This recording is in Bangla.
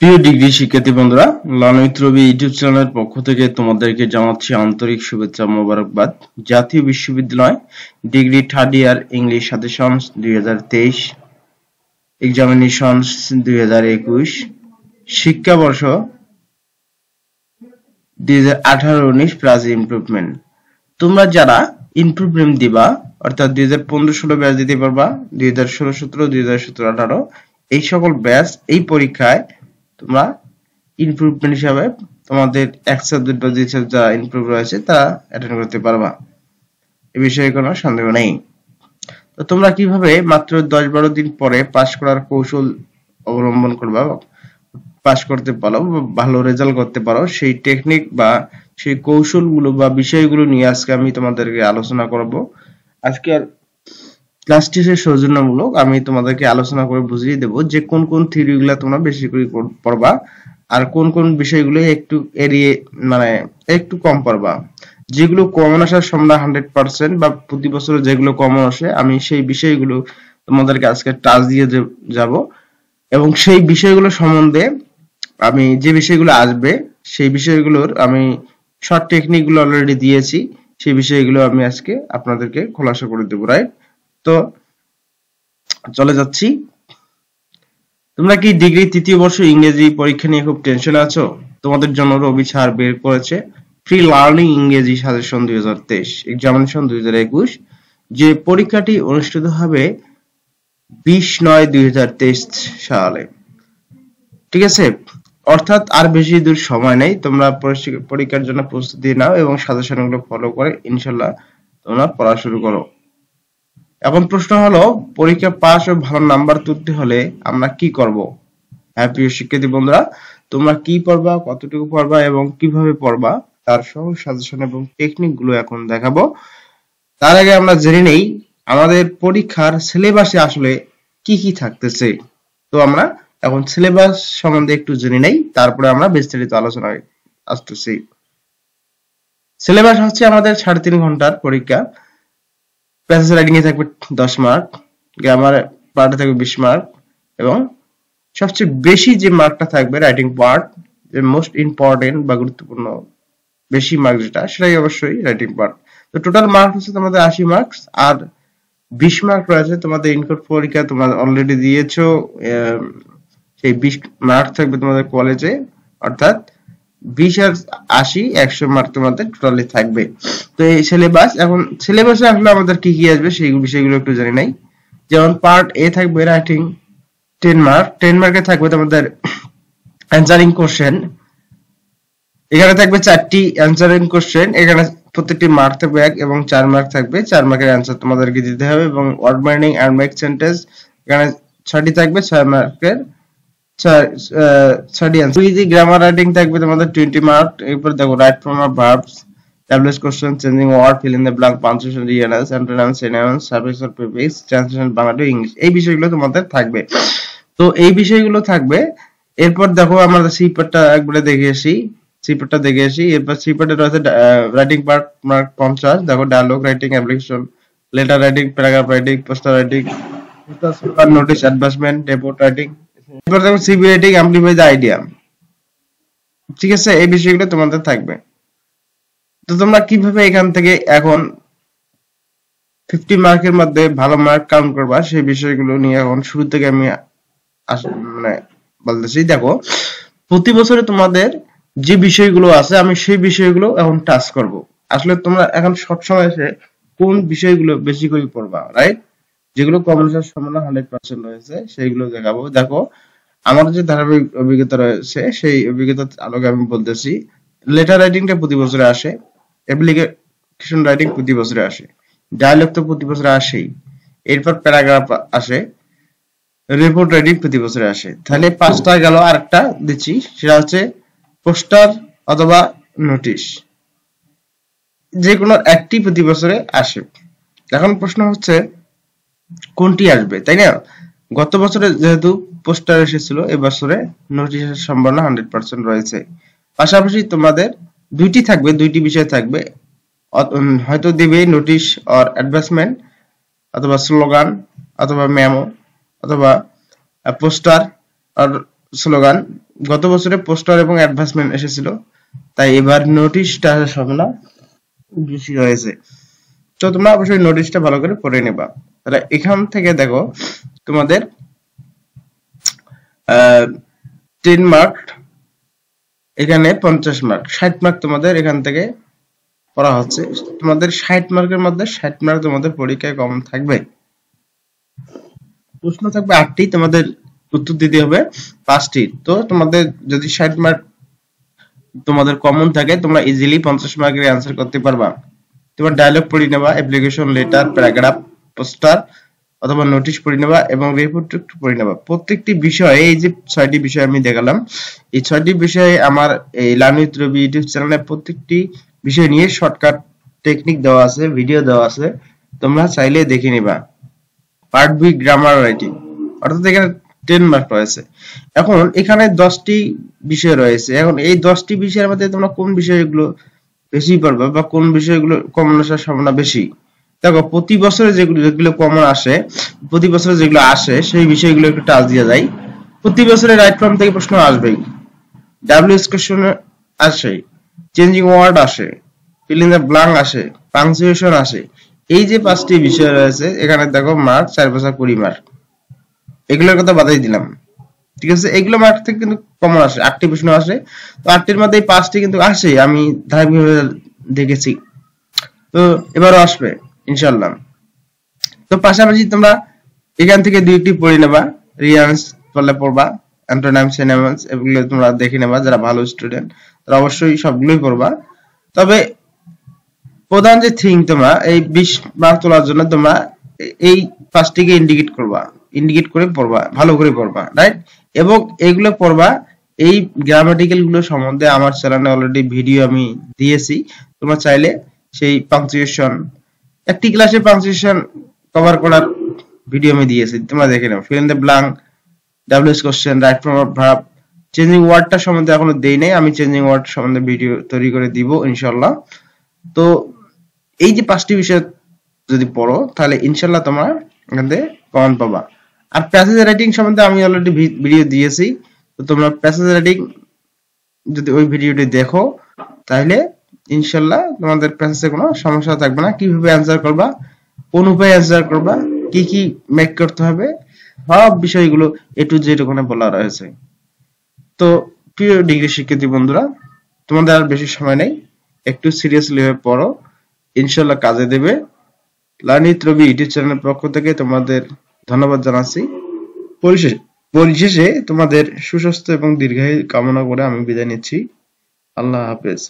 প্রিয় ডিগ্রি শিক্ষার্থী বন্ধুরা, লার্ন উইথ রবি ইউটিউব চ্যানেলের পক্ষ থেকে তোমাদেরকে জানাচ্ছি আন্তরিক শুভেচ্ছা মোবারকবাদ। জাতীয় বিশ্ববিদ্যালয় degree third year English suggestions 2023, examinations 2021, শিক্ষাবর্ষ 2018-19 প্লাস ইমপ্রুভমেন্ট। তোমরা যারা ইমপ্রুভমেন্ট দিবা অর্থাৎ 2015-16 ব্যাচ দিতে পারবা, 2016-17, 2017-18 এই সকল ব্যাচ এই পরীক্ষায় তোমরা ইমপ্রুভমেন্ট হিসাবে তোমাদের এক সাবজেক্ট বা যে সাবজেক্ট যারা ইমপ্রুভ রয়েছে তারা অ্যাটেন্ড করতে পারবা, এ বিষয়ে কোনো সন্দেহ নেই। তো তোমরা কিভাবে মাত্র 10-12 দিন পরে পাস করার কৌশল অবলম্বন করবা, পাস করতে পারো, ভালো রেজাল্ট করতে পারো, সেই টেকনিক বা সেই কৌশলগুলো বা বিষয়গুলো নিয়ে আজকে আমি তোমাদেরকে আলোচনা করব। আজকের ক্লাসটি সৌজন্যমূলক, আমি তোমাদেরকে আলোচনা করে বুঝিয়ে দেব যে কোন কোন থিওরিগুলো তোমরা বেশি করে পড়বা আর কোন কোন বিষয়গুলো একটু এড়িয়ে মানে একটু কম পড়বা। যেগুলো কমন আসার সম্ভাবনা 100% বা প্রতি বছর যেগুলো কমন আসে আমি সেই বিষয়গুলো তোমাদেরকে আজকে টাচ দিয়ে যাব এবং সেই বিষয়গুলো সম্বন্ধে আমি যে বিষয়গুলো আসবে সেই বিষয়গুলোর আমি শর্ট টেকনিকগুলো অলরেডি দিয়েছি, সেই বিষয়গুলো আমি আজকে আপনাদেরকে খোলাসা করে দেব। রাইট, তো চলে যাচ্ছি। তোমরা কি ডিগ্রি তৃতীয় বর্ষ ইংরেজি পরীক্ষা নিয়ে খুব টেনশনে আছো? তোমাদের জন্য রবি স্যার বের করেছে ফ্রি লার্নিং ইংরেজি সাজেশন 2023, এক্সামিনেশন 2021, যে পরীক্ষাটি অনুষ্ঠিত হবে 20/9/2023 সালে। ঠিক আছে, অর্থাৎ আর বেশি দূর সময় নেই। তোমরা পরীক্ষার জন্য প্রস্তুতি নাও এবং সাজেশনগুলো ফলো করে ইনশাল্লাহ তোমরা পড়া শুরু করো। এখন প্রশ্ন হলো, পরীক্ষা পাস ও ভালো নাম্বার তুলতে হলে আমরা কি করব? হ্যাঁ প্রিয় শিক্ষার্থী বন্ধুরা, তোমরা কি পড়বা, কতটুকু পড়বা এবং কিভাবে পড়বা তার সহজ সাজেশন এবং টেকনিক গুলো এখন দেখাবো। তার আগে আমরা জেনে নেই আমাদের পরীক্ষার সিলেবাসে আসলে কি কি থাকতেছে। তো আমরা এখন সিলেবাস সম্বন্ধে একটু জেনে নেই, তারপরে আমরা বিস্তারিত আলোচনায় আসতেছি। সিলেবাস হচ্ছে আমাদের 3.5 ঘন্টার পরীক্ষা। প্যাসেজ রাইটিং এ থাকবে 10 মার্ক, গ্রামার পার্টে থাকবে 20 মার্ক এবং সবচেয়ে বেশি যে মার্কটা থাকবে রাইটিং পার্ট, যে মোস্ট ইম্পর্টেন্ট বা গুরুত্বপূর্ণ বেশি মার্ক যেটা, সেটাই অবশ্যই রাইটিং পার্ট। তো টোটাল মার্ক হচ্ছে তোমাদের 80 মার্কস আর 20 মার্ক রয়েছে তোমাদের ইনকোড পরীক্ষা তোমরা অলরেডি দিয়েছো, সেই 20 মার্ক থাকবে তোমাদের কলেজে, অর্থাৎ 20 আর 80 100 মার্ক তোমাদের টোটালি থাকবে। তো এই সিলেবাস, এখন সিলেবাসে আসলে আমাদের কি কি আসবে সেই বিষয়গুলো একটু জানি নাই। যেমন পার্ট এ থাকবে রাইটিং 10 মার্ক, 10 মার্কে থাকবে তোমাদের অ্যানসারিং কোশ্চেন। এখানে থাকবে 4টি অ্যানসারিং কোশ্চেন, এখানে প্রত্যেকটি মার্ক থাকবে 1 এবং 4 মার্ক থাকবে, 4 মার্কের অ্যানসার তোমাদেরকে দিতে হবে এবং ওয়ার্ড মাইনিং আর মেক সেন্টেন্স এখানে 6টি থাকবে, 6 মার্কের 6টি অ্যানসার। ইজি গ্রামার রাইটিং থাকবে তোমাদের 20 মার্ক। এরপর দেখো right form of verbs, established question, changing word, fill in the blank, punctuation, realize, antonyms, synonyms, suffix or prefix, translation Bangla to English, এই বিষয়গুলো তোমাদের থাকবে। তো এই বিষয়গুলো থাকবে। এরপর দেখো আমরা সি পার্টটা একবারে দেখে আসি, এরপর সি পার্টে রয়েছে রাইটিং পার্ট মার্ক 50। দেখো dialogue writing, application, letter writing, paragraph writing, poster writing, notice, advertisement, report writing. এরপর দেখো CV writing, amplify the idea. ঠিক আছে, এই বিষয়গুলো তোমাদের থাকবে। তো তোমরা কিভাবে এখান থেকে এখন 50 মার্কের মধ্যে ভালো মার্ক কাউন্ট করবা সেই বিষয়গুলো নিয়ে এখন শুরু থেকে আমি মানে বলতেছি। দেখো, প্রতি বছরে তোমাদের যে বিষয়গুলো আছে আমি সেই বিষয়গুলো এখন টাচ করব। আসলে তোমরা এখন সব সময় এসে কোন বিষয়গুলো বেশি করে পড়বা, রাইট? যেগুলো কমন আসার সম্ভাবনা 100% রয়েছে সেইগুলো দেখাবো। দেখো, আমার যে ধারাবাহিক অভিজ্ঞতা রয়েছে সেই অভিজ্ঞতার আলোকে আমি বলতেছি। লেটার রাইটিংটা প্রতি বছরে আসে, অ্যাপ্লিকেশন রাইটিং প্রতি বছরে আসে, ডায়ালগ তো প্রতি বছরে আসেই, এরপর প্যারাগ্রাফ আসে, রিপোর্ট রাইটিং প্রতি বছরে আসে। তাহলে 5টা গেল, আরেকটা দিচ্ছি সেটা হচ্ছে পোস্টার অথবা নোটিশ, যে কোনো একটি প্রতি বছরে আসে। এখন প্রশ্ন হচ্ছে কোনটি আসবে, তাই না? গত বছরে যেহেতু পোস্টার এসেছিল, এবছরে নোটিশের সম্ভাবনা 100% রয়েছে। পাশাপাশি তোমাদের দুইটি থাকবে, দুইটি বিষয় থাকবে, হয়তো দিবে নোটিশ অর অ্যাডভার্টাইজমেন্ট অথবা স্লোগান অথবা মেমো অথবা পোস্টার আর স্লোগান। গত বছরে পোস্টার এবং অ্যাডভার্টাইজমেন্ট এসেছিল, তাই এবার নোটিশটা আসার সম্ভাবনা বেশি হয়েছে। তো তোমরা অবশ্যই নোটিশটা ভালো করে পড়ে নেবা। তাহলে এখান থেকে দেখো তোমাদের 10 মার্ক, এখানে 50 মার্ক, 60 মার্ক তোমাদের এখান থেকে পড়া হচ্ছে। তোমাদের 60 মার্কের মধ্যে 60 মার্ক তোমাদের পরীক্ষায় কমন থাকবে। প্রশ্ন থাকবে 8টি, তোমাদের উত্তর দিতে হবে 5টি। তো তোমাদের যদি 60 মার্ক তোমাদের কমন থাকে, তোমরা ইজিলি 50 মার্কের অ্যান্সার করতে পারবা। তোমার ডায়লগ পড়ে নেবা, অ্যাপ্লিকেশন, লেটার, প্যারাগ্রাফ, পোস্টার অথবা নোটিশ পড়ে নেবা এবং রিপোর্ট একটু পড়ে নেবা। প্রত্যেকটি বিষয়ে, এই যে 6টি বিষয় আমি দেখালাম, এই 6টি বিষয়ে আমার এই লার্ন উইথ রবি ইউটিউব চ্যানেলে প্রত্যেকটি বিষয় নিয়ে শর্টকাট টেকনিক দেওয়া আছে, ভিডিও দেওয়া আছে, তোমরা চাইলে দেখে নিবা। পার্ট বি গ্রামার রাইটিং, অর্থাৎ এখানে 10 মার্ক রয়েছে। এখন এখানে 10টি বিষয় রয়েছে। এখন এই 10টি বিষয়ের মধ্যে তোমরা কোন বিষয়গুলো বেশি পড়বা বা কোন বিষয়গুলো কমন আসার সম্ভাবনা বেশি? দেখো প্রতি বছরে যেগুলো কমন আসে, প্রতি বছরে যেগুলো আসে সেই বিষয়গুলো একটু টাচ দিয়ে যায়। প্রতি বছরে রাইট ফর্ম থেকে প্রশ্ন আসবেই, ডাব্লিউএস কোশ্চেন আসে, চেঞ্জিং ওয়ার্ড আসে, ফিল ইন দ্য ব্ল্যাঙ্ক আসে, পাংচুয়েশন আসে। এই যে 5টি বিষয় রয়েছে, এখানে দেখো মার্ক 4 20 মার্ক, এগুলোর কথা বাদাই দিলাম। ঠিক আছে, এগুলো মার্ক থেকে কিন্তু কমন আসে, 8টি প্রশ্ন আসে। তো 8টির মধ্যে এই 5টি কিন্তু আসে, আমি ধারাবাহিকভাবে দেখেছি। তো এবারও আসবে ইনশাআল্লাহ। তো পাশাপাশি তোমরা এখান থেকে 2টি পড়ে নেবা, রিয়ান্স পড়লে পড়বা, অ্যান্টোনিমস, সিনোনিমস এগুলো তোমরা দেখে নেবা। যারা ভালো স্টুডেন্ট তারা অবশ্যই সবগুলোই পড়বা। তবে প্রধান যে থিং, তোমরা এই 20 মার্ক তোলার জন্য তোমরা এই 5টিকে ইন্ডিকেট করবা, ইন্ডিকেট করে পড়বা, ভালো করে পড়বা, রাইট? এবং এগুলো পড়বা। এই গ্রামাটিক্যাল গুলো সম্বন্ধে আমার চ্যানেলে অলরেডি ভিডিও আমি দিয়েছি, তোমরা চাইলে সেই পাংচুয়েশন, একটি ক্লাসে পাংচুয়েশন কভার করার ভিডিও আমি দিয়েছি, তোমরা দেখে নাও। Fill in the blank, WS question, right form of verb, changing ওয়ার্ডটা সম্বন্ধে এখনো দেই নাই, আমি চেঞ্জিং ওয়ার্ড সম্বন্ধে ভিডিও তৈরি করে দিব ইনশাআল্লাহ। তো এই যে 5টি বিষয় যদি পড়ো, তাহলে ইনশাআল্লাহ তোমরা এখান থেকে কমন পাবা। আর প্যাসেজ রাইটিং সম্বন্ধে আমি অলরেডি ভিডিও দিয়েছি, তো তোমরা প্যাসেজ রাইটিং যদি ওই ভিডিওটি দেখো, তাহলে ইনশাআল্লাহ তোমাদের প্যাসেজে কোনো সমস্যা থাকবে না। কিভাবে অ্যান্সার করবা, কোন উপায়ে অ্যান্সার করবা, কি কি মেক করতে হবে, সব বিষয়গুলো এ টু জেড ওখানে বলা রয়েছে। তো প্রিয় ডিগ্রি শিক্ষার্থী বন্ধুরা, তোমাদের আর বেশি সময় নেই, একটু সিরিয়াসলি হয়ে পড়ো, ইনশাআল্লাহ কাজে দেবে। লার্ন উইথ রবি ইউটিউব চ্যানেলের পক্ষ থেকে তোমাদের ধন্যবাদ জানাচ্ছি। পরিশেষে তোমাদের সুস্বাস্থ্য এবং দীর্ঘায়ু কামনা করে আমি বিদায় নিচ্ছি। আল্লাহ হাফেজ।